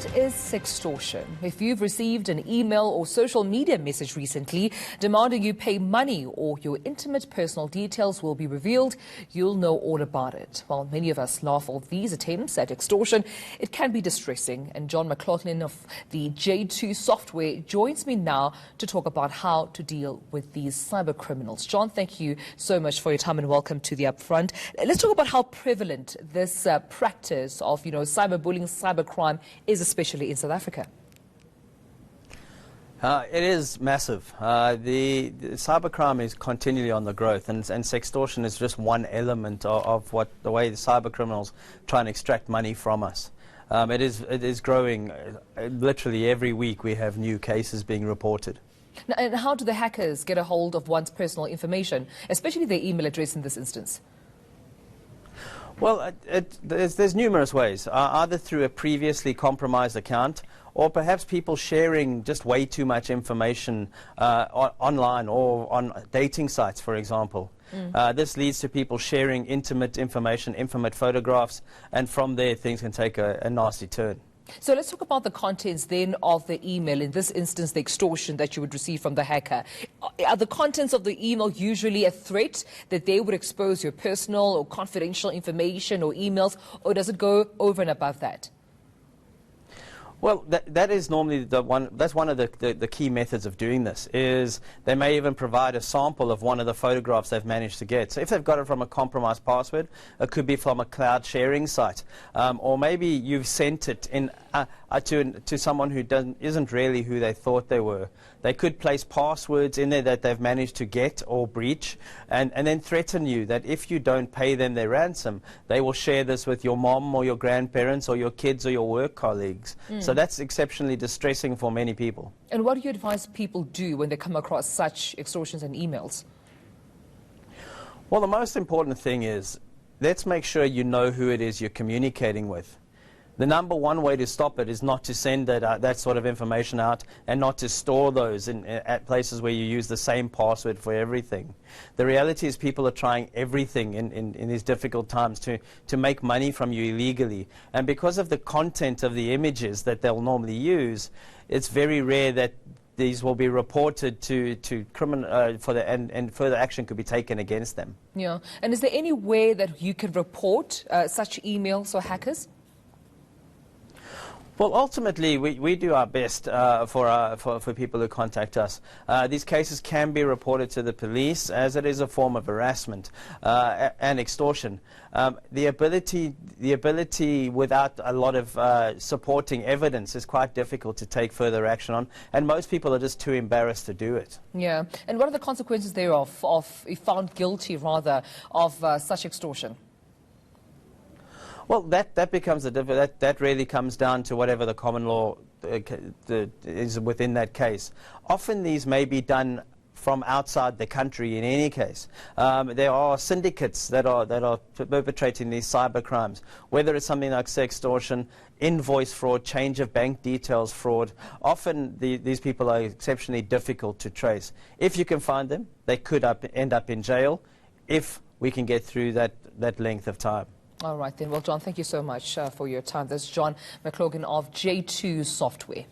What is sextortion? If you've received an email or social media message recently demanding you pay money or your intimate personal details will be revealed, you'll know all about it. While many of us laugh at these attempts at extortion, it can be distressing. And John McLaughlin of the J2 software joins me now to talk about how to deal with these cyber criminals. John, thank you so much for your time and welcome to the Upfront. Let's talk about how prevalent this practice of, cyberbullying, cybercrime is, especially in South Africa. It is massive. The cybercrime is continually on the growth, and sextortion is just one element of the way the cyber criminals try and extract money from us. It is growing. Literally every week we have new cases being reported. Now, and how do the hackers get a hold of one's personal information, especially their email address in this instance? Well, there's numerous ways, either through a previously compromised account or perhaps people sharing just way too much information online or on dating sites, for example. This leads to people sharing intimate information, intimate photographs, and from there things can take a nasty turn. So let's talk about the contents then of the email, in this instance the extortion that you would receive from the hacker. Are the contents of the email usually a threat that they would expose your personal or confidential information or emails, or does it go over and above that? Well, that is normally that's one of the key methods of doing this, is they may even provide a sample of one of the photographs they've managed to get. So if they've got it from a compromised password, it could be from a cloud sharing site, or maybe you've sent it in to someone who isn't really who they thought they were. They could place passwords in there that they've managed to get or breach, and then threaten you that if you don't pay them their ransom, they will share this with your mom or your grandparents or your kids or your work colleagues. So that's exceptionally distressing for many people. And what do you advise people do when they come across such extortions and emails? Well, the most important thing is, let's make sure you know who it is you're communicating with. The number one way to stop it is not to send that sort of information out, and not to store those at places where you use the same password for everything. The reality is people are trying everything in these difficult times to make money from you illegally. And because of the content of the images that they'll normally use, it's very rare that these will be reported to criminal and further action could be taken against them. Yeah. And is there any way that you can report such emails or hackers? Well, ultimately, we do our best for people who contact us. These cases can be reported to the police, as it is a form of harassment and extortion. The ability without a lot of supporting evidence is quite difficult to take further action on, and most people are just too embarrassed to do it. Yeah. And what are the consequences thereof, if found guilty, rather, of such extortion? Well, that becomes that really comes down to whatever the common law is within that case. Often these may be done from outside the country in any case. There are syndicates that are perpetrating these cyber crimes, whether it's something like sextortion, invoice fraud, change of bank details fraud. Often these people are exceptionally difficult to trace. If you can find them, they could end up in jail if we can get through that length of time. All right then. Well, John, thank you so much for your time. That's John McLaughlin of J2 Software.